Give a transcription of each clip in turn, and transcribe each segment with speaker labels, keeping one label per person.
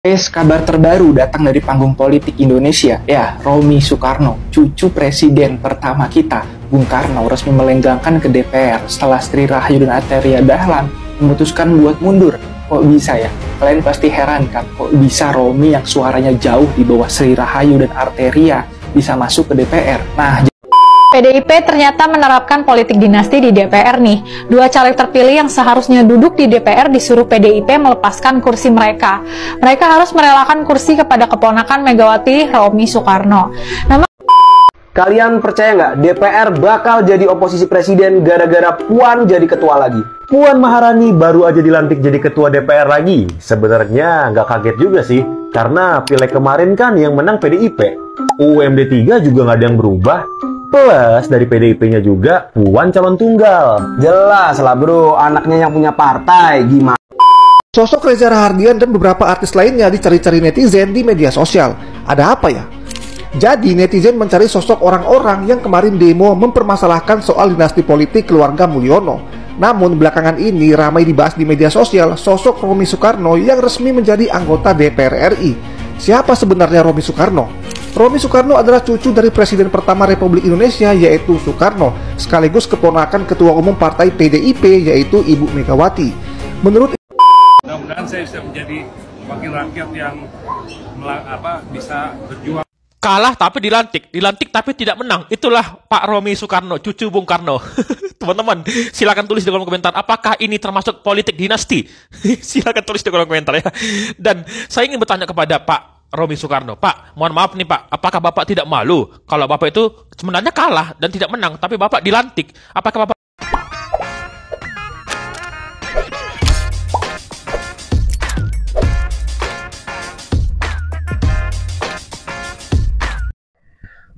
Speaker 1: Kabar terbaru datang dari panggung politik Indonesia. Ya, Romy Soekarno, cucu presiden pertama kita, Bung Karno, resmi melenggangkan ke DPR setelah Sri Rahayu dan Arteria Dahlan memutuskan buat mundur. Kok bisa ya? Kalian pasti heran kan, kok bisa Romy yang suaranya jauh di bawah Sri Rahayu dan Arteria bisa masuk ke DPR? Nah,
Speaker 2: PDIP ternyata menerapkan politik dinasti di DPR nih. Dua caleg terpilih yang seharusnya duduk di DPR disuruh PDIP melepaskan kursi mereka. Mereka harus merelakan kursi kepada keponakan Megawati, Romy Soekarno.
Speaker 3: Kalian percaya nggak DPR bakal jadi oposisi presiden gara-gara Puan jadi ketua lagi? Puan Maharani baru aja dilantik jadi ketua DPR lagi. Sebenarnya nggak kaget juga sih, karena pileg kemarin kan yang menang PDIP. UUMD 3 juga nggak ada yang berubah. Plus dari PDIP-nya juga Puan calon tunggal.
Speaker 4: Jelas lah bro, anaknya yang punya partai, gimana?
Speaker 5: Sosok Reza Rahardian dan beberapa artis lainnya dicari-cari netizen di media sosial. Ada apa ya? Jadi netizen mencari sosok orang-orang yang kemarin demo mempermasalahkan soal dinasti politik keluarga Mulyono. Namun belakangan ini ramai dibahas di media sosial sosok Romy Soekarno yang resmi menjadi anggota DPR RI. Siapa sebenarnya Romy Soekarno? Romy Soekarno adalah cucu dari Presiden pertama Republik Indonesia yaitu Soekarno, sekaligus keponakan Ketua Umum Partai PDIP yaitu Ibu Megawati. Menurut
Speaker 6: mudah-mudahan saya bisa menjadi wakil rakyat yang bisa berjuang.
Speaker 7: Kalah tapi dilantik tapi tidak menang. Itulah Pak Romy Soekarno, cucu Bung Karno. Teman-teman, silakan tulis di kolom komentar apakah ini termasuk politik dinasti. Silakan tulis di kolom komentar ya. Dan saya ingin bertanya kepada Pak Romy Soekarno, Pak, mohon maaf nih Pak, apakah Bapak tidak malu kalau Bapak itu sebenarnya kalah dan tidak menang, tapi Bapak dilantik? Apakah Bapak...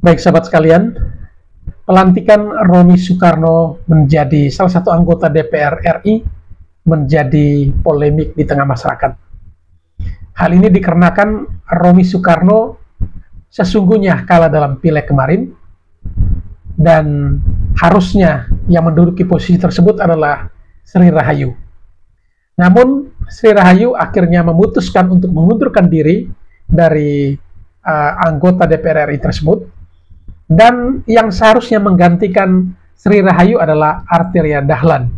Speaker 8: Baik sahabat sekalian, pelantikan Romy Soekarno menjadi salah satu anggota DPR RI menjadi polemik di tengah masyarakat. Hal ini dikarenakan Romy Soekarno sesungguhnya kalah dalam pileg kemarin dan harusnya yang menduduki posisi tersebut adalah Sri Rahayu. Namun Sri Rahayu akhirnya memutuskan untuk mengundurkan diri dari anggota DPR RI tersebut, dan yang seharusnya menggantikan Sri Rahayu adalah Arteria Dahlan.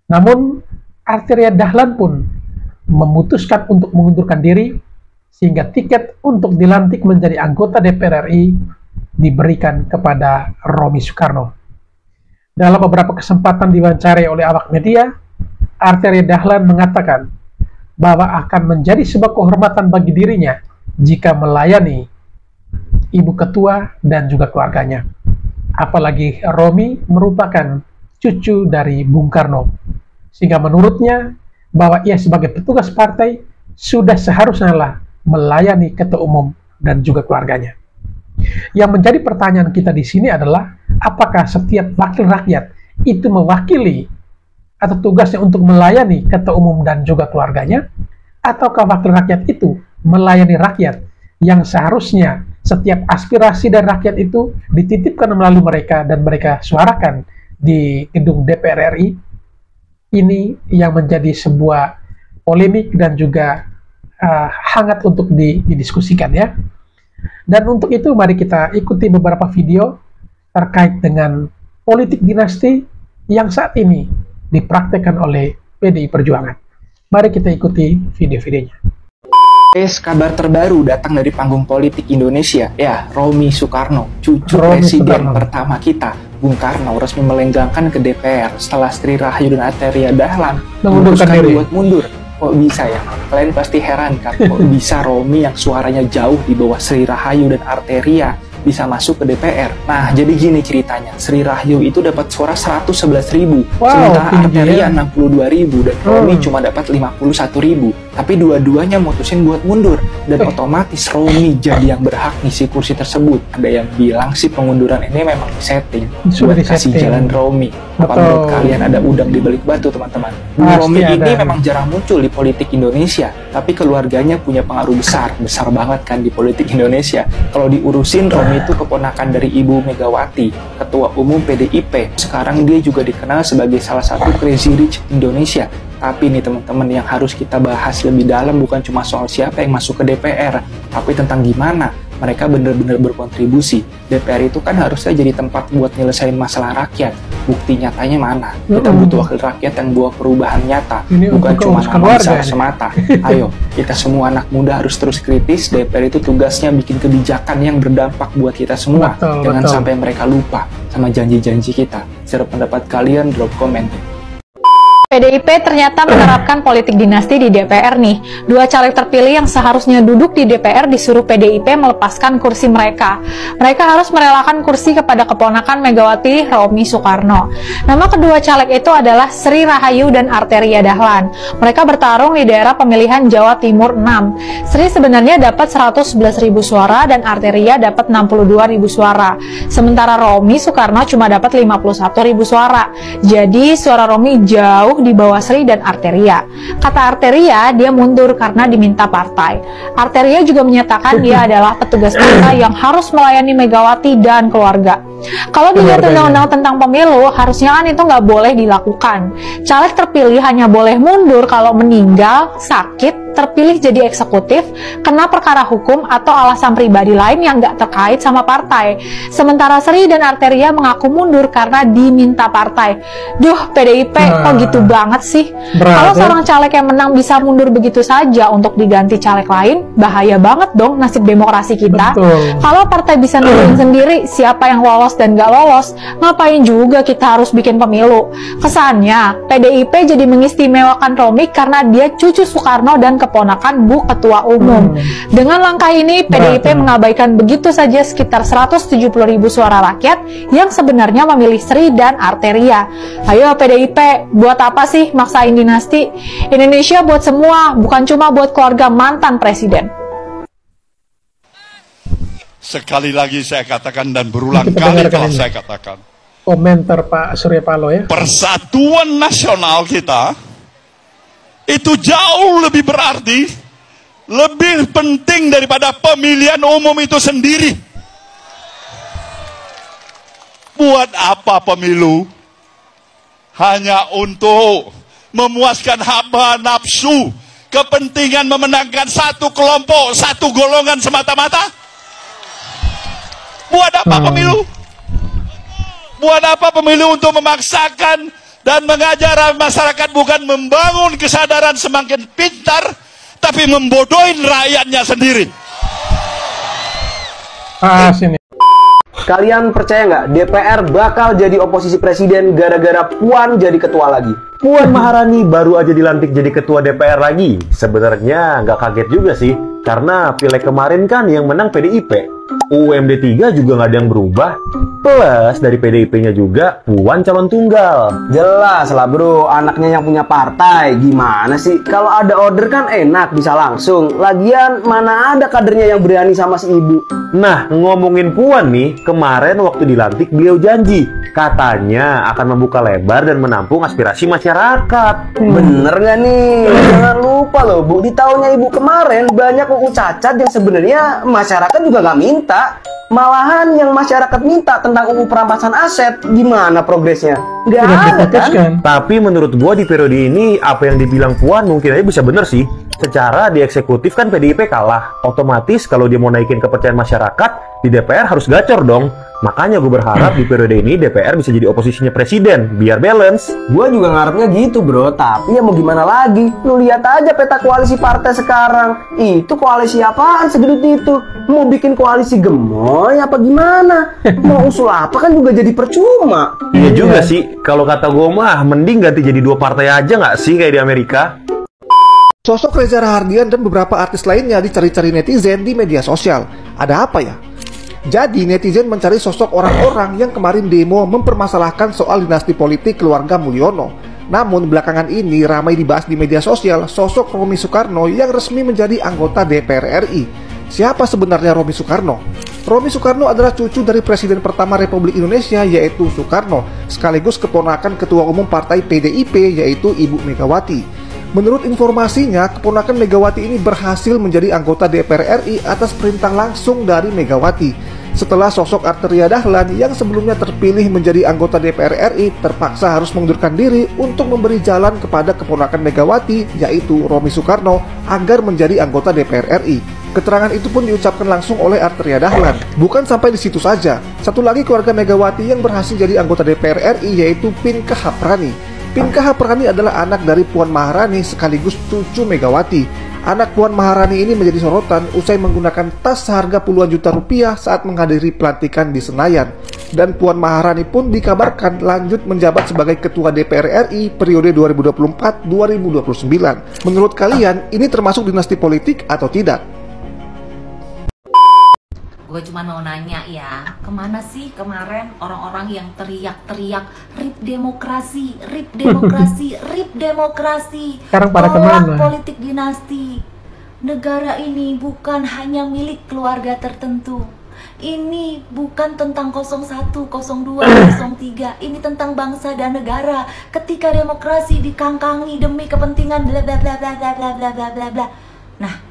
Speaker 8: Namun Arteria Dahlan pun memutuskan untuk mengundurkan diri sehingga tiket untuk dilantik menjadi anggota DPR RI diberikan kepada Romy Soekarno. Dalam beberapa kesempatan diwawancarai oleh awak media, Arteria Dahlan mengatakan bahwa akan menjadi sebuah kehormatan bagi dirinya jika melayani ibu ketua dan juga keluarganya. Apalagi Romy merupakan cucu dari Bung Karno, sehingga menurutnya bahwa ia sebagai petugas partai sudah seharusnya lah melayani ketua umum dan juga keluarganya. Yang menjadi pertanyaan kita di sini adalah apakah setiap wakil rakyat itu mewakili atau tugasnya untuk melayani ketua umum dan juga keluarganya, ataukah wakil rakyat itu melayani rakyat yang seharusnya setiap aspirasi dari rakyat itu dititipkan melalui mereka dan mereka suarakan di gedung DPR RI. Ini yang menjadi sebuah polemik dan juga hangat untuk didiskusikan ya. Dan untuk itu mari kita ikuti beberapa video terkait dengan politik dinasti yang saat ini dipraktekkan oleh PDI Perjuangan. Mari kita ikuti video-videonya.
Speaker 1: Kabar terbaru datang dari panggung politik Indonesia. Ya, Romy Soekarno, cucu presiden pertama kita, Bung Karno, resmi melenggangkan ke DPR setelah Sri Rahayu dan Arteria Dahlan memutuskan buat mundur. Kok bisa ya? Kalian pasti heran kan, kok bisa Romy yang suaranya jauh di bawah Sri Rahayu dan Arteria bisa masuk ke DPR. Nah, jadi gini ceritanya. Sri Rahayu itu dapat suara 111.000, sementara Arteria 62.000 dan Romy cuma dapat 51.000. Tapi dua-duanya mutusin buat mundur dan otomatis Romy jadi yang berhak ngisi kursi tersebut. Ada yang bilang sih pengunduran ini memang disetting buat kasih jalan Romy. Apa menurut kalian ada udang di balik batu, teman-teman? Romy ini memang jarang muncul di politik Indonesia, tapi keluarganya punya pengaruh besar banget kan di politik Indonesia. Kalau diurusin, Romy itu keponakan dari Ibu Megawati, Ketua Umum PDIP. Sekarang dia juga dikenal sebagai salah satu Crazy Rich Indonesia. Tapi nih teman-teman, yang harus kita bahas lebih dalam bukan cuma soal siapa yang masuk ke DPR, tapi tentang gimana mereka benar-benar berkontribusi. DPR itu kan harusnya jadi tempat buat nyelesain masalah rakyat. Bukti nyatanya mana? Kita butuh wakil rakyat yang bawa perubahan nyata, bukan cuma nama besar semata. Ayo, kita semua anak muda harus terus kritis. DPR itu tugasnya bikin kebijakan yang berdampak buat kita semua. Jangan sampai mereka lupa sama janji-janji kita. Share pendapat kalian, drop komen.
Speaker 2: PDIP ternyata menerapkan politik dinasti di DPR nih. Dua caleg terpilih yang seharusnya duduk di DPR disuruh PDIP melepaskan kursi mereka. Mereka harus merelakan kursi kepada keponakan Megawati, Romi Soekarno. Nama kedua caleg itu adalah Sri Rahayu dan Arteria Dahlan. Mereka bertarung di daerah pemilihan Jawa Timur 6. Sri sebenarnya dapat 111.000 suara dan Arteria dapat 62.000 suara. Sementara Romi Soekarno cuma dapat 51.000 suara. Jadi suara Romi jauh di bawah Sri dan Arteria. Kata Arteria, dia mundur karena diminta partai. Arteria juga menyatakan dia adalah petugas partai yang harus melayani Megawati dan keluarga. Kalau dilihat undang-undang tentang pemilu, harusnya kan itu nggak boleh dilakukan. Caleg terpilih hanya boleh mundur kalau meninggal, sakit, terpilih jadi eksekutif, kena perkara hukum atau alasan pribadi lain yang nggak terkait sama partai. Sementara Sri dan Arteria mengaku mundur karena diminta partai. Duh, PDIP kok gitu banget sih? Kalau seorang caleg yang menang bisa mundur begitu saja untuk diganti caleg lain, bahaya banget dong nasib demokrasi kita. Kalau partai bisa nentuin sendiri siapa yang lolos dan nggak lolos, ngapain juga kita harus bikin pemilu? Kesannya, PDIP jadi mengistimewakan Romi karena dia cucu Soekarno dan keponakan Bu Ketua Umum. Dengan langkah ini, PDIP mengabaikan begitu saja sekitar 170.000 suara rakyat yang sebenarnya memilih Sri dan Arteria. Ayo PDIP, buat apa sih maksain dinasti? Indonesia buat semua, bukan cuma buat keluarga mantan presiden.
Speaker 9: Sekali lagi saya katakan dan berulang kali telah saya katakan.
Speaker 8: Komentar Pak Surya Paloh ya.
Speaker 9: Persatuan nasional kita itu jauh lebih berarti, lebih penting daripada pemilihan umum itu sendiri. Buat apa pemilu? Hanya untuk memuaskan hawa nafsu, kepentingan memenangkan satu kelompok, satu golongan semata-mata? Buat apa pemilu? Buat apa pemilu? Untuk memaksakan dan mengajar masyarakat, bukan membangun kesadaran semakin pintar, tapi membodohin rakyatnya sendiri.
Speaker 3: Kalian percaya nggak DPR bakal jadi oposisi presiden gara-gara Puan jadi ketua lagi? Puan Maharani baru aja dilantik jadi ketua DPR lagi. Sebenarnya nggak kaget juga sih, karena pileg kemarin kan yang menang PDIP. UMD 3 juga nggak ada yang berubah. Plus dari PDIP-nya juga Puan calon tunggal.
Speaker 4: Jelas lah bro, anaknya yang punya partai. Gimana sih? Kalau ada order kan enak, bisa langsung. Lagian mana ada kadernya yang berani sama si ibu.
Speaker 3: Nah, ngomongin Puan nih, kemarin waktu dilantik beliau janji katanya akan membuka lebar dan menampung aspirasi masyarakat.
Speaker 4: Bener nggak nih? Jangan lupa loh Bu, di tahunnya ibu kemarin banyak UU cacat yang sebenarnya masyarakat juga nggak minta. Malahan yang masyarakat minta tentang UU perampasan aset, gimana progresnya? Nggak ada kan?
Speaker 3: Tapi menurut gua di periode ini apa yang dibilang Puan mungkin aja bisa bener sih. Secara di eksekutif kan PDIP kalah. Otomatis kalau dia mau naikin kepercayaan masyarakat, di DPR harus gacor dong. Makanya gue berharap di periode ini DPR bisa jadi oposisinya presiden, biar balance.
Speaker 4: Gue juga ngarepnya gitu bro, tapi ya mau gimana lagi? Lu lihat aja peta koalisi partai sekarang. Itu koalisi apaan segedut itu? Mau bikin koalisi gemoy apa gimana? Mau usul apa kan juga jadi percuma.
Speaker 3: Iya juga sih, kalau kata gue mah mending ganti jadi dua partai aja nggak sih kayak di Amerika?
Speaker 5: Sosok Reza Rahardian dan beberapa artis lainnya dicari-cari netizen di media sosial. Ada apa ya? Jadi netizen mencari sosok orang-orang yang kemarin demo mempermasalahkan soal dinasti politik keluarga Mulyono. Namun belakangan ini ramai dibahas di media sosial sosok Romi Soekarno yang resmi menjadi anggota DPR RI. Siapa sebenarnya Romi Soekarno? Romi Soekarno adalah cucu dari Presiden pertama Republik Indonesia yaitu Soekarno, sekaligus keponakan Ketua Umum Partai PDIP yaitu Ibu Megawati. Menurut informasinya, keponakan Megawati ini berhasil menjadi anggota DPR RI atas perintah langsung dari Megawati. setelah sosok Arteria Dahlan yang sebelumnya terpilih menjadi anggota DPR RI terpaksa harus mengundurkan diri untuk memberi jalan kepada keponakan Megawati, yaitu Romy Soekarno, agar menjadi anggota DPR RI. Keterangan itu pun diucapkan langsung oleh Arteria Dahlan. Bukan sampai di situ saja, satu lagi keluarga Megawati yang berhasil jadi anggota DPR RI yaitu Pinka Haprani. Pinka Haprani adalah anak dari Puan Maharani sekaligus cucu Megawati. Anak Puan Maharani ini menjadi sorotan usai menggunakan tas seharga puluhan juta rupiah saat menghadiri pelantikan di Senayan. Dan Puan Maharani pun dikabarkan lanjut menjabat sebagai Ketua DPR RI periode 2024-2029. Menurut kalian, ini termasuk dinasti politik atau tidak?
Speaker 10: Gue cuma mau nanya ya, kemana sih kemarin orang-orang yang teriak-teriak RIP demokrasi, RIP demokrasi, RIP demokrasi,
Speaker 8: sekarang pada kemana?
Speaker 10: Politik dinasti. Negara ini bukan hanya milik keluarga tertentu. Ini bukan tentang 01, 02, 03. Ini tentang bangsa dan negara. Ketika demokrasi dikangkangi demi kepentingan bla bla bla bla bla bla bla bla bla. Nah,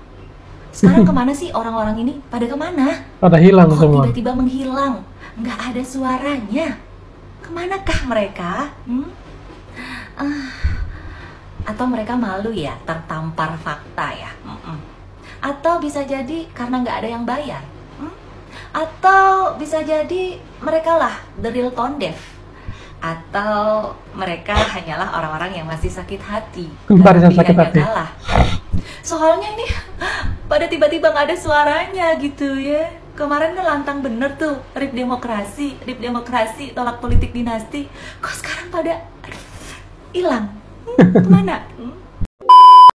Speaker 10: sekarang kemana sih orang-orang ini? Pada kemana?
Speaker 8: Pada hilang semua.
Speaker 10: Tiba-tiba menghilang, nggak ada suaranya. Kemanakah mereka? Atau mereka malu ya, tertampar fakta ya? Atau bisa jadi karena nggak ada yang bayar? Atau bisa jadi mereka lah the real tone deaf? Atau mereka hanyalah orang-orang yang masih sakit hati?
Speaker 8: Karena sakit hati.
Speaker 10: Kalah. Soalnya ini pada tiba-tiba nggak ada suaranya gitu ya. Kemarin kan lantang bener tuh, RIP demokrasi, tolak politik dinasti. Kok sekarang pada hilang? Kemana?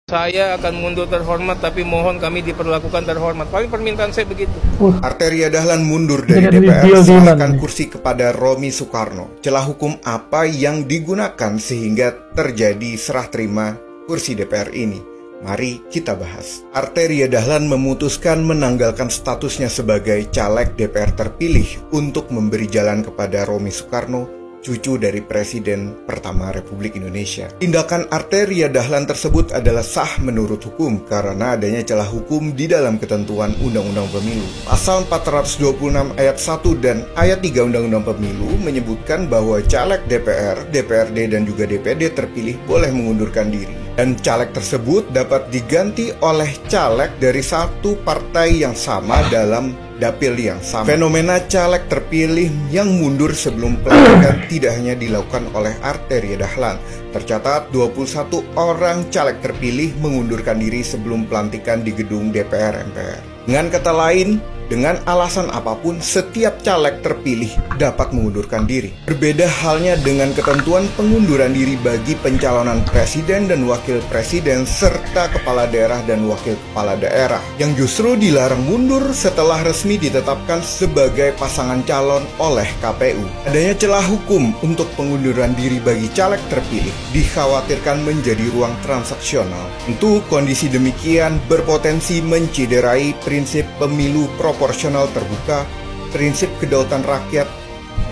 Speaker 11: Saya akan mundur terhormat, tapi mohon kami diperlakukan terhormat. Paling permintaan saya begitu.
Speaker 12: Arteria Dahlan mundur dari DPR, serahkan kursi kepada Romy Soekarno. Celah hukum apa yang digunakan sehingga terjadi serah terima kursi DPR ini? Mari kita bahas. Arteria Dahlan memutuskan menanggalkan statusnya sebagai caleg DPR terpilih untuk memberi jalan kepada Romy Soekarno, cucu dari Presiden pertama Republik Indonesia. Tindakan Arteria Dahlan tersebut adalah sah menurut hukum karena adanya celah hukum di dalam ketentuan Undang-Undang Pemilu. Pasal 426 ayat 1 dan ayat 3 Undang-Undang Pemilu menyebutkan bahwa caleg DPR, DPRD dan juga DPD terpilih boleh mengundurkan diri. Dan caleg tersebut dapat diganti oleh caleg dari satu partai yang sama dalam dapil yang sama. Fenomena caleg terpilih yang mundur sebelum pelantikan tidak hanya dilakukan oleh Arteria Dahlan. Tercatat 21 orang caleg terpilih mengundurkan diri sebelum pelantikan di gedung DPR MPR. Dengan kata lain, dengan alasan apapun, setiap caleg terpilih dapat mengundurkan diri. Berbeda halnya dengan ketentuan pengunduran diri bagi pencalonan presiden dan wakil presiden serta kepala daerah dan wakil kepala daerah, yang justru dilarang mundur setelah resmi ditetapkan sebagai pasangan calon oleh KPU. Adanya celah hukum untuk pengunduran diri bagi caleg terpilih dikhawatirkan menjadi ruang transaksional. Tentu kondisi demikian berpotensi mencederai prinsip pemilu proporsional terbuka, prinsip kedaulatan rakyat,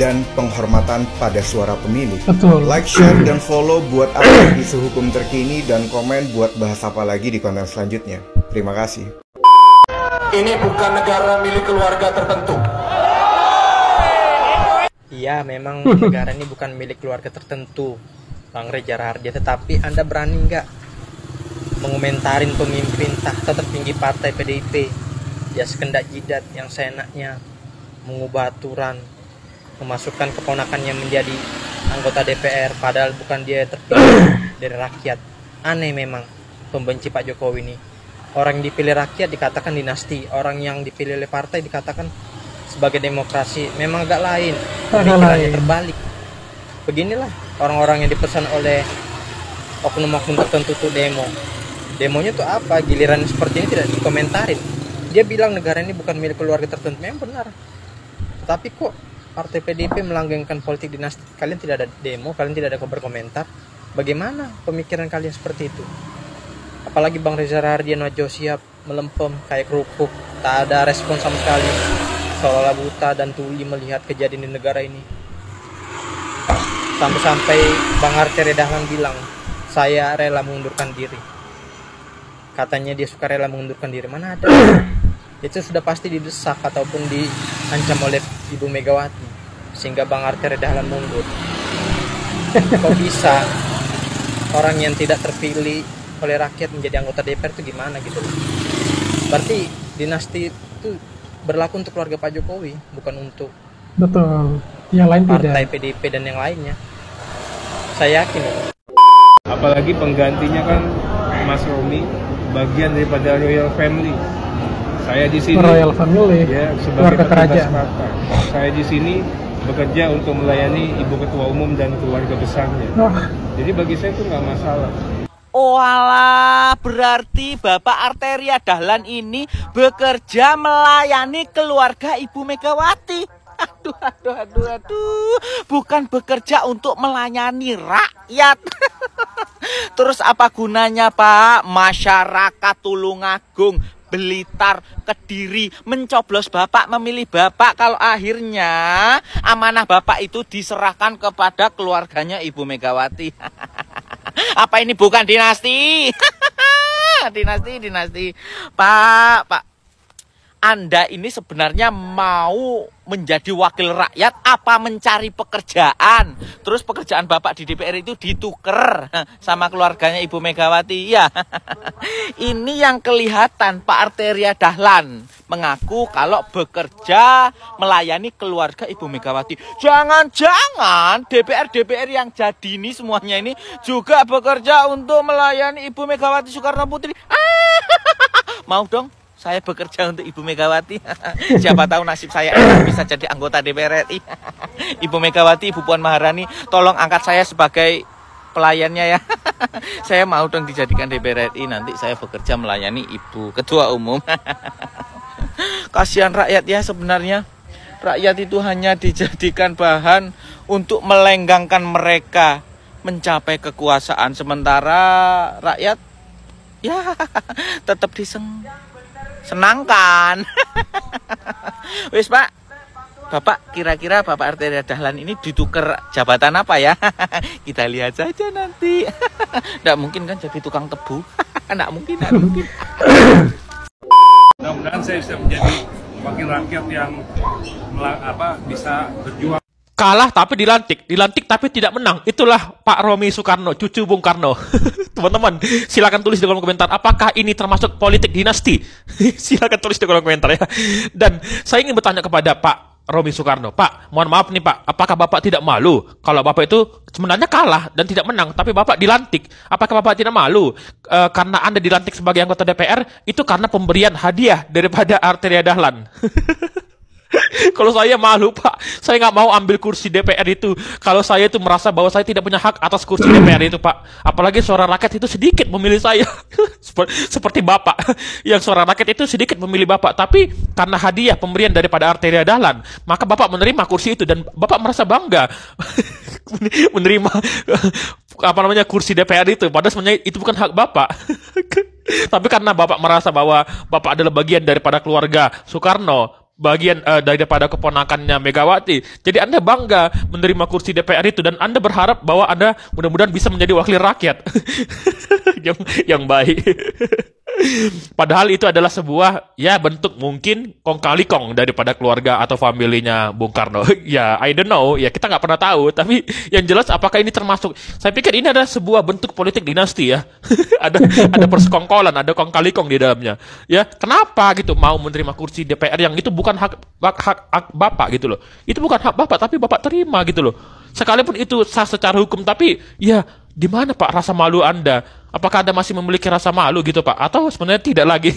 Speaker 12: dan penghormatan pada suara pemilih.
Speaker 8: Betul.
Speaker 12: Like, share, dan follow buat update isu hukum terkini, dan komen buat bahas apa lagi di konten selanjutnya. Terima kasih.
Speaker 13: Ini bukan negara milik keluarga tertentu.
Speaker 14: Iya, memang negara ini bukan milik keluarga tertentu, Bang Reza Rahardian. Tetapi Anda berani nggak mengomentarin pemimpin tahta tertinggi partai PDIP? Ya sekendak jidat yang seenaknya mengubah aturan, memasukkan keponakannya menjadi anggota DPR padahal bukan dia terpilih dari rakyat. Aneh memang pembenci Pak Jokowi ini. Orang yang dipilih rakyat dikatakan dinasti, orang yang dipilih oleh partai dikatakan sebagai demokrasi. Memang agak lain, pemikirannya terbalik. Beginilah orang-orang yang dipesan oleh oknum-oknum tertentu tuh demo. Demonya tuh apa? Giliran seperti ini tidak dikomentarin. Dia bilang negara ini bukan milik keluarga tertentu. Memang benar. Tapi kok partai PDIP melanggengkan politik dinasti? Kalian tidak ada demo, kalian tidak ada berkomentar. Bagaimana pemikiran kalian seperti itu? Apalagi Bang Reza Rahardian Wajo siap melempem kayak kerupuk, tak ada respon sama sekali, seolah-olah buta dan tuli melihat kejadian di negara ini. Sampai-sampai Bang Arteria Dahlan bilang, saya rela mengundurkan diri. Katanya dia suka rela mengundurkan diri. Mana ada? Itu sudah pasti didesak ataupun diancam oleh Ibu Megawati sehingga Bang Arteria Dahlan mundur. Kok bisa orang yang tidak terpilih oleh rakyat menjadi anggota DPR itu gimana gitu? Berarti dinasti itu berlaku untuk keluarga Pak Jokowi, bukan untuk
Speaker 8: betul yang lain
Speaker 14: partai
Speaker 8: tidak.
Speaker 14: PDIP dan yang lainnya. Saya yakin.
Speaker 11: Apalagi penggantinya kan Mas Romi bagian daripada Royal Family. Saya di sini
Speaker 8: Royal Family
Speaker 11: ya sebagai
Speaker 8: keluarga
Speaker 11: petugas
Speaker 8: kerajaan.
Speaker 11: partai. Saya di sini bekerja untuk melayani Ibu Ketua Umum dan keluarga besarnya. Jadi bagi saya itu nggak masalah.
Speaker 15: Oh alah, berarti Bapak Arteria Dahlan ini bekerja melayani keluarga Ibu Megawati. Aduh. Bukan bekerja untuk melayani rakyat. Terus apa gunanya, Pak? Masyarakat Tulungagung, Blitar, Kediri mencoblos Bapak, memilih Bapak kalau akhirnya amanah Bapak itu diserahkan kepada keluarganya Ibu Megawati. Apa ini bukan dinasti? dinasti. Pak. Anda ini sebenarnya mau menjadi wakil rakyat apa mencari pekerjaan? Terus pekerjaan Bapak di DPR itu dituker sama keluarganya Ibu Megawati. Ya. Ini yang kelihatan Pak Arteria Dahlan mengaku kalau bekerja melayani keluarga Ibu Megawati. Jangan-jangan DPR yang jadi ini semuanya ini juga bekerja untuk melayani Ibu Megawati Soekarno Putri. Mau dong saya bekerja untuk Ibu Megawati. Siapa tahu nasib saya bisa jadi anggota DPR RI. Ibu Megawati, Ibu Puan Maharani, tolong angkat saya sebagai pelayannya ya. Saya mau dong dijadikan DPR RI, nanti saya bekerja melayani Ibu Ketua Umum. Kasihan rakyat ya sebenarnya. Rakyat itu hanya dijadikan bahan untuk melenggangkan mereka mencapai kekuasaan, sementara rakyat ya tetap senangkan. Wis Pak, Bapak kira-kira Bapak Arteria Dahlan ini ditukar jabatan apa ya? Kita lihat saja nanti. Nggak mungkin kan jadi tukang tebu. Nggak mungkin.
Speaker 6: Mudah-mudahan saya bisa menjadi wakil rakyat yang bisa berjuang.
Speaker 7: Kalah tapi dilantik tapi tidak menang. Itulah Pak Romi Sukarno, cucu Bung Karno. Teman-teman, silakan tulis di kolom komentar apakah ini termasuk politik dinasti. Silakan tulis di kolom komentar ya. Dan saya ingin bertanya kepada Pak Romi Sukarno, Pak, mohon maaf nih Pak, apakah Bapak tidak malu kalau Bapak itu sebenarnya kalah dan tidak menang, tapi Bapak dilantik? Apakah Bapak tidak malu karena Anda dilantik sebagai anggota DPR itu karena pemberian hadiah daripada Arteria Dahlan? Kalau saya malu Pak, saya nggak mau ambil kursi DPR itu. Kalau saya itu merasa bahwa saya tidak punya hak atas kursi DPR itu Pak. Apalagi suara rakyat itu sedikit memilih saya. Seperti Bapak, yang suara rakyat itu sedikit memilih Bapak. Tapi karena hadiah pemberian daripada Arteria Dahlan, maka Bapak menerima kursi itu dan Bapak merasa bangga menerima kursi DPR itu. Padahal sebenarnya itu bukan hak Bapak. Tapi karena Bapak merasa bahwa Bapak adalah bagian daripada keluarga Soekarno, bagian daripada keponakannya Megawati. Jadi Anda bangga menerima kursi DPR itu dan Anda berharap bahwa Anda mudah-mudahan bisa menjadi wakil rakyat yang baik. Padahal itu adalah sebuah bentuk mungkin kong kali kong daripada keluarga atau familinya Bung Karno. Ya, I don't know. Ya, kita nggak pernah tahu. Tapi yang jelas apakah ini termasuk? Saya pikir ini adalah sebuah bentuk politik dinasti ya. ada persekongkolan, ada kong kali kong di dalamnya. Ya, kenapa gitu mau menerima kursi DPR yang itu bukan hak Bapak gitu loh. Itu bukan hak Bapak tapi Bapak terima gitu loh. Sekalipun itu sah secara hukum, tapi ya di mana Pak rasa malu Anda? Apakah Anda masih memiliki rasa malu gitu Pak? Atau sebenarnya tidak lagi?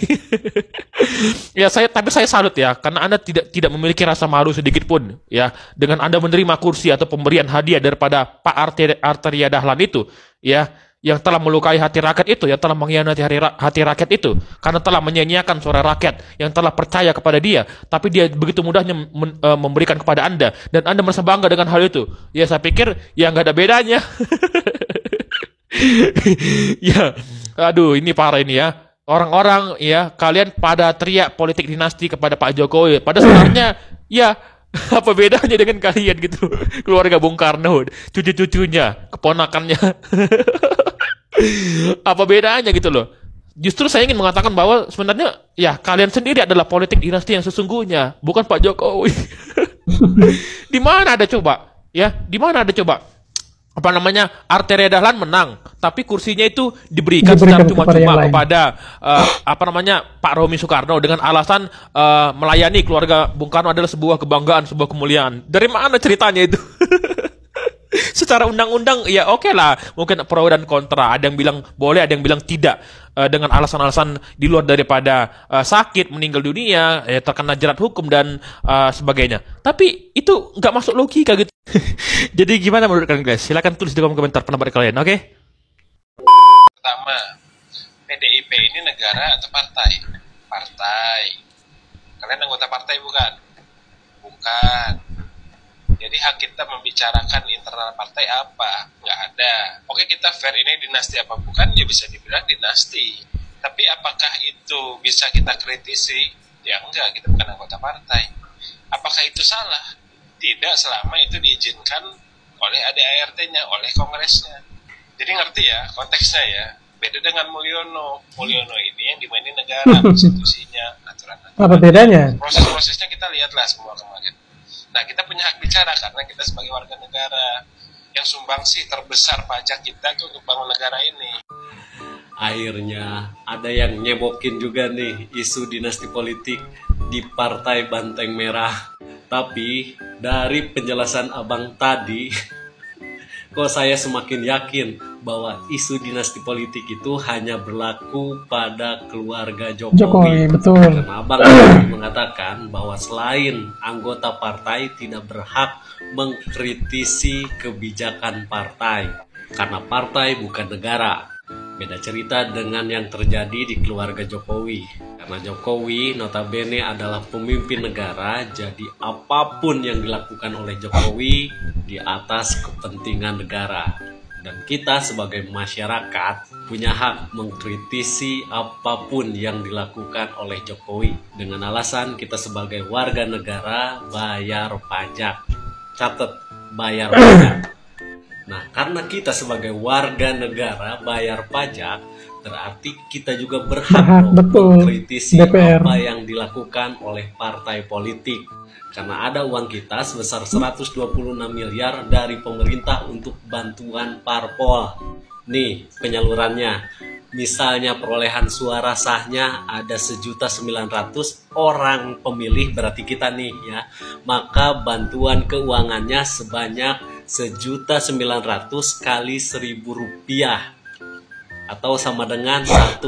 Speaker 7: Ya tapi saya salut ya, karena Anda tidak memiliki rasa malu sedikit pun ya dengan Anda menerima kursi atau pemberian hadiah daripada Pak Arteria Dahlan itu ya, yang telah melukai hati rakyat itu, yang telah mengkhianati hati rakyat itu, karena telah menyia-nyiakan suara rakyat yang telah percaya kepada dia, tapi dia begitu mudahnya memberikan kepada Anda, dan Anda merasa bangga dengan hal itu. Ya saya pikir ya nggak ada bedanya. Ya, aduh ini parah ini ya. Orang-orang ya, kalian pada teriak politik dinasti kepada Pak Jokowi. Pada sebenarnya ya apa bedanya dengan kalian gitu, keluarga Bung Karno, cucu-cucunya, keponakannya. Apa bedanya gitu loh. Justru saya ingin mengatakan bahwa sebenarnya ya kalian sendiri adalah politik dinasti yang sesungguhnya, bukan Pak Jokowi. Di mana ada coba? Ya, di mana ada coba? Apa namanya? Arteria Dahlan menang, tapi kursinya itu diberikan secara cuma-cuma kepada apa namanya? Pak Romi Soekarno dengan alasan melayani keluarga Bung Karno adalah sebuah kebanggaan, sebuah kemuliaan. Dari mana ceritanya itu? Secara undang-undang ya oke lah, mungkin pro dan kontra, ada yang bilang boleh, ada yang bilang tidak, dengan alasan-alasan di luar daripada sakit, meninggal dunia, terkena jerat hukum dan sebagainya. Tapi itu nggak masuk logika gitu. Jadi gimana menurut kalian guys? Silakan tulis di kolom komentar pendapat kalian, oke?
Speaker 16: Pertama, PDIP ini negara atau partai? Partai. Kalian anggota partai bukan? Bukan. Jadi hak kita membicarakan internal partai apa? Nggak ada. Oke, kita fair, ini dinasti apa bukan? Ya bisa dibilang dinasti. Tapi apakah itu bisa kita kritisi? Ya enggak, kita bukan anggota partai. Apakah itu salah? Tidak, selama itu diizinkan oleh ADART-nya, oleh kongresnya. Jadi ngerti ya konteksnya ya. Beda dengan Mulyono. Mulyono ini yang dimainin negara, institusinya, aturan-aturan.
Speaker 8: Apa bedanya?
Speaker 16: Proses-prosesnya kita lihatlah semua kemarin. Nah, kita punya hak bicara karena kita sebagai warga negara yang sumbangsi terbesar pajak kita itu untuk bangun negara ini.
Speaker 17: Akhirnya ada yang nyebokin juga nih isu dinasti politik di Partai Banteng Merah. Tapi dari penjelasan abang tadi, kok saya semakin yakin bahwa isu dinasti politik itu hanya berlaku pada keluarga Jokowi.
Speaker 8: Betul.
Speaker 17: Karena abang mengatakan bahwa selain anggota partai tidak berhak mengkritisi kebijakan partai, karena partai bukan negara. Beda cerita dengan yang terjadi di keluarga Jokowi. Karena Jokowi notabene adalah pemimpin negara, jadi apapun yang dilakukan oleh Jokowi di atas kepentingan negara. Dan kita sebagai masyarakat punya hak mengkritisi apapun yang dilakukan oleh Jokowi. Dengan alasan kita sebagai warga negara bayar pajak. Catat, bayar pajak. Nah, karena kita sebagai warga negara bayar pajak, berarti kita juga berhak mengkritisi apa yang dilakukan oleh partai politik. Karena ada uang kita sebesar 126 miliar dari pemerintah untuk bantuan parpol. Nih penyalurannya. Misalnya perolehan suara sahnya ada 1.900.000 orang pemilih, berarti kita nih ya. Maka bantuan keuangannya sebanyak 1.900.000 kali Rp1.000 atau sama dengan 1,9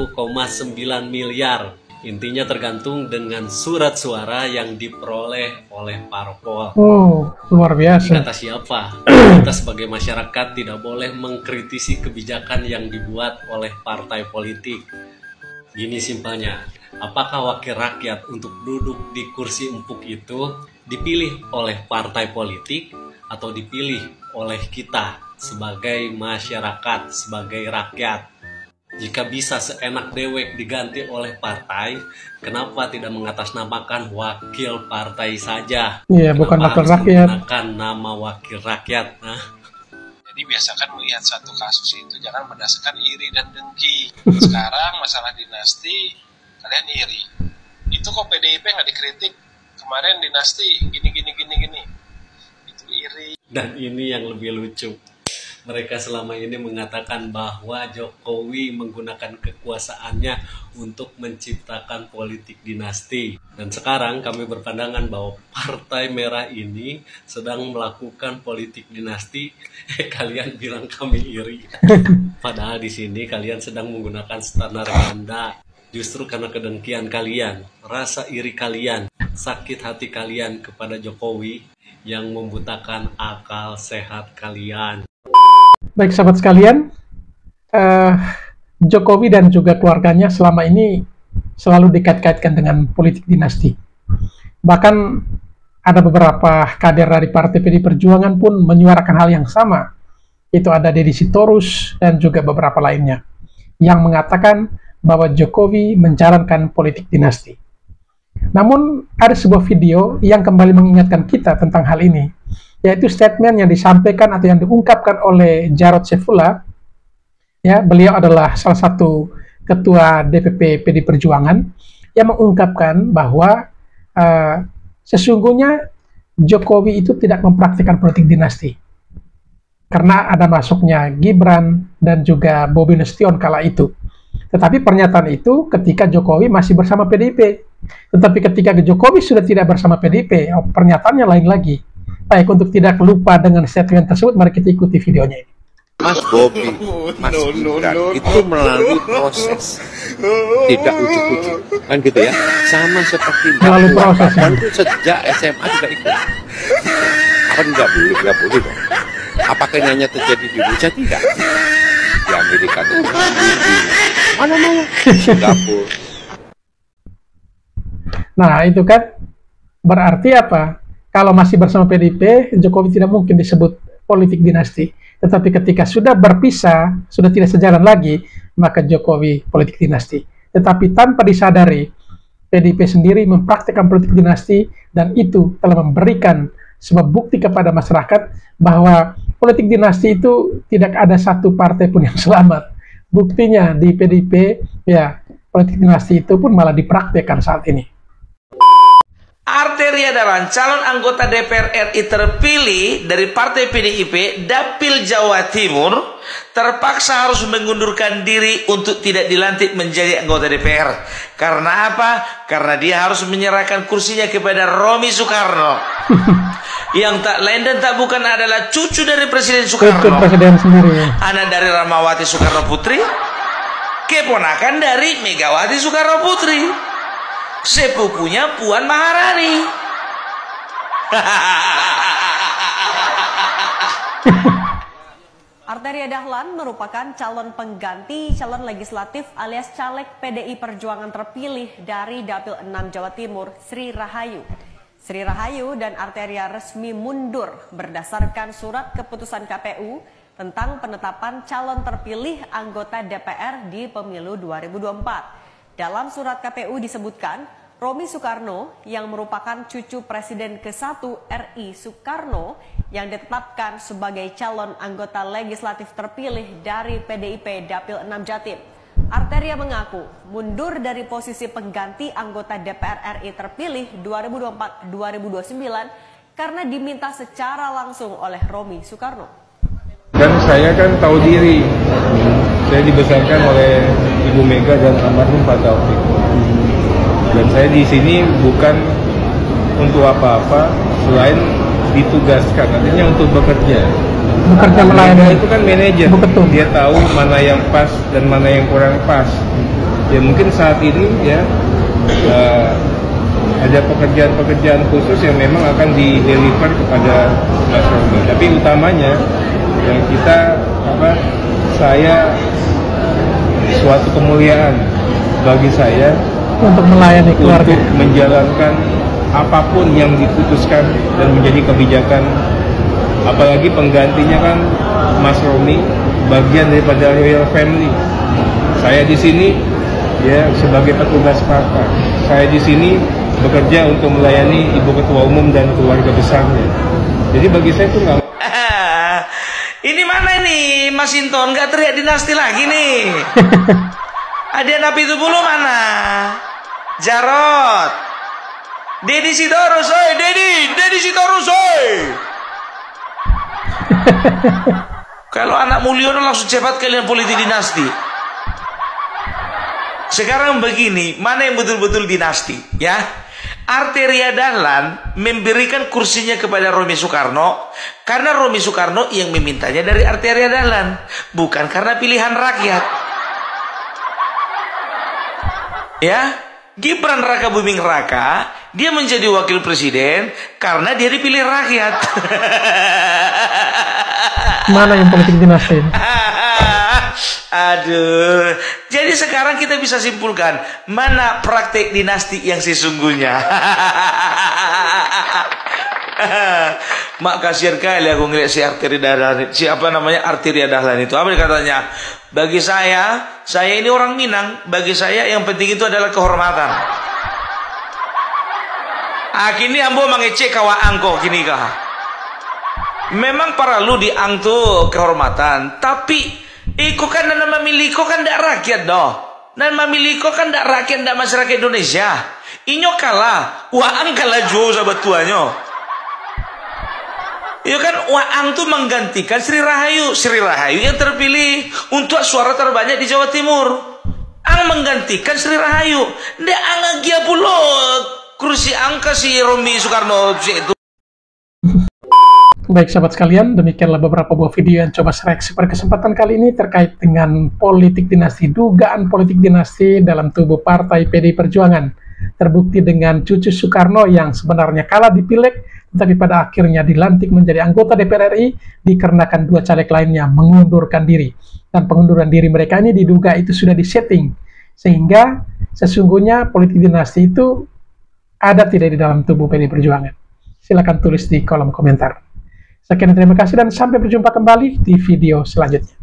Speaker 17: miliar. Intinya tergantung dengan surat suara yang diperoleh oleh parpol.
Speaker 8: Oh, luar biasa.
Speaker 17: Kata siapa? Kita sebagai masyarakat tidak boleh mengkritisi kebijakan yang dibuat oleh partai politik. Gini simpelnya, apakah wakil rakyat untuk duduk di kursi empuk itu dipilih oleh partai politik atau dipilih oleh kita sebagai masyarakat, sebagai rakyat? Jika bisa seenak dewek diganti oleh partai, kenapa tidak mengatasnamakan wakil partai saja?
Speaker 8: Iya, bukan wakil rakyat.
Speaker 17: Menggunakan nama wakil rakyat. Nah.
Speaker 16: Jadi biasakan melihat satu kasus itu jangan berdasarkan iri dan dengki. Sekarang masalah dinasti, kalian iri. Itu kok PDIP nggak dikritik? Kemarin dinasti gini. Itu iri.
Speaker 17: Dan ini yang lebih lucu. Mereka selama ini mengatakan bahwa Jokowi menggunakan kekuasaannya untuk menciptakan politik dinasti. Dan sekarang kami berpandangan bahwa Partai Merah ini sedang melakukan politik dinasti. Kalian bilang kami iri. Padahal di sini kalian sedang menggunakan standar ganda. Justru karena kedengkian kalian, rasa iri kalian, sakit hati kalian kepada Jokowi yang membutakan akal sehat kalian.
Speaker 8: Baik sahabat sekalian, Jokowi dan juga keluarganya selama ini selalu dikait-kaitkan dengan politik dinasti. Bahkan ada beberapa kader dari Partai PD Perjuangan pun menyuarakan hal yang sama. Itu ada Deddy Sitorus dan juga beberapa lainnya yang mengatakan bahwa Jokowi menjalankan politik dinasti. Namun ada sebuah video yang kembali mengingatkan kita tentang hal ini, yaitu statement yang disampaikan atau yang diungkapkan oleh Jarod Saifullah. Ya, beliau adalah salah satu Ketua DPP PD Perjuangan, yang mengungkapkan bahwa sesungguhnya Jokowi itu tidak mempraktikkan politik dinasti. Karena ada masuknya Gibran dan juga Bobi Nasution kala itu. Tetapi pernyataan itu ketika Jokowi masih bersama PDIP. Tetapi ketika Jokowi sudah tidak bersama PDIP, pernyataannya lain lagi. Baik, untuk tidak lupa dengan statement tersebut, mari kita ikuti videonya ini.
Speaker 18: Mas Bobi, Mas Gibran itu melalui proses, tidak ujuk-ujuk, kan gitu ya, sama seperti
Speaker 8: melalui proses.
Speaker 18: Dan itu sejak SMA juga ikut. Apa nggak boleh dong? Apakah ini hanya terjadi di Indonesia? Tidak. Di Amerika itu, mana-mana, Singapura.
Speaker 8: Nah, itu kan berarti apa? Kalau masih bersama PDIP, Jokowi tidak mungkin disebut politik dinasti. Tetapi ketika sudah berpisah, sudah tidak sejalan lagi, maka Jokowi politik dinasti. Tetapi tanpa disadari, PDIP sendiri mempraktikkan politik dinasti, dan itu telah memberikan sebuah bukti kepada masyarakat bahwa politik dinasti itu tidak ada satu partai pun yang selamat. Buktinya di PDIP, ya politik dinasti itu pun malah dipraktikkan saat ini.
Speaker 19: Arteria Dahlan, calon anggota DPR RI terpilih dari Partai PDIP Dapil Jawa Timur, terpaksa harus mengundurkan diri untuk tidak dilantik menjadi anggota DPR. Karena apa? Karena dia harus menyerahkan kursinya kepada Romi Sukarno. Yang tak lain dan tak bukan adalah cucu dari Presiden Soekarno,
Speaker 8: Presiden sendiri,
Speaker 19: anak dari Rahmawati Soekarno Putri, keponakan dari Megawati Soekarno Putri, sepupunya Puan Maharani.
Speaker 20: Arteria Dahlan merupakan calon pengganti calon legislatif alias caleg PDI Perjuangan terpilih dari Dapil 6 Jawa Timur, Sri Rahayu. Sri Rahayu dan Arteria resmi mundur berdasarkan surat keputusan KPU tentang penetapan calon terpilih anggota DPR di pemilu 2024. Dalam surat KPU disebutkan, Romi Sukarno yang merupakan cucu Presiden ke-1 RI Soekarno yang ditetapkan sebagai calon anggota legislatif terpilih dari PDIP Dapil 6 Jatim. Arteria mengaku mundur dari posisi pengganti anggota DPR RI terpilih 2024-2029 karena diminta secara langsung oleh Romi Sukarno.
Speaker 11: Dan saya kan tahu diri, saya dibesarkan oleh Ibu Mega dan almarhum Pak Taufik. Dan saya di sini bukan untuk apa-apa selain ditugaskan, artinya untuk bekerja.
Speaker 8: Bekerja melayani.
Speaker 11: Itu kan manajer, dia tahu mana yang pas dan mana yang kurang pas. Ya mungkin saat ini ya ada pekerjaan-pekerjaan khusus yang memang akan di-deliver kepada Mas Romi. Tapi utamanya yang saya suatu kemuliaan bagi saya
Speaker 8: untuk melayani keluarga,
Speaker 11: untuk menjalankan apapun yang diputuskan dan menjadi kebijakan, apalagi penggantinya kan Mas Romi bagian daripada Royal Family. Saya di sini ya sebagai petugas partai. Saya di sini bekerja untuk melayani Ibu Ketua Umum dan keluarga besarnya. Jadi bagi saya itu nggak.
Speaker 19: Ini mana ini Mas Inton, nggak teriak dinasti lagi nih. Adian Napi itu bulu mana? Jarot, Dedi Sitorus, Dedi Sitorus, Kalau anak Mulyono langsung cepat kalian politik dinasti. Sekarang begini, mana yang betul-betul dinasti, ya? Arteria Dahlan memberikan kursinya kepada Romi Sukarno karena Romi Sukarno yang memintanya dari Arteria Dahlan, bukan karena pilihan rakyat. Ya, Gibran Raka Buming Raka, dia menjadi wakil presiden karena dia dipilih rakyat.
Speaker 8: Mana yang politik dinasti?
Speaker 19: Aduh, jadi sekarang kita bisa simpulkan mana praktek dinasti yang sesungguhnya. Mak kasihan kali aku ngeliat si Arteria Dahlan, Arteria Dahlan itu. Apa katanya? Bagi saya ini orang Minang. Bagi saya yang penting itu adalah kehormatan. Kini ambo mangecek kawa angko kini kah? Memang para lu diangtu kehormatan, tapi iko kan nama miliko kan dak rakyat doh. Dan mamiliko kan ndak rakyat, ndak masyarakat Indonesia. Inyo kalah, waang kalah jauh sahabat tuanya. Iya kan, waang tuh menggantikan Sri Rahayu. Sri Rahayu yang terpilih untuk suara terbanyak di Jawa Timur. Ang menggantikan Sri Rahayu. Ndak ang gia pulo kursi angka si Romi Soekarno itu.
Speaker 8: Baik sahabat sekalian, demikianlah beberapa buah video yang coba saya reaksi pada kesempatan kali ini terkait dengan politik dinasti, dugaan politik dinasti dalam tubuh partai PDI Perjuangan. Terbukti dengan Cucu Soekarno yang sebenarnya kalah di Pileg, tetapi pada akhirnya dilantik menjadi anggota DPR RI dikarenakan dua caleg lainnya mengundurkan diri. Dan pengunduran diri mereka ini diduga itu sudah disetting, sehingga sesungguhnya politik dinasti itu ada tidak di dalam tubuh PDI Perjuangan. Silahkan tulis di kolom komentar. Sekian, terima kasih dan sampai berjumpa kembali di video selanjutnya.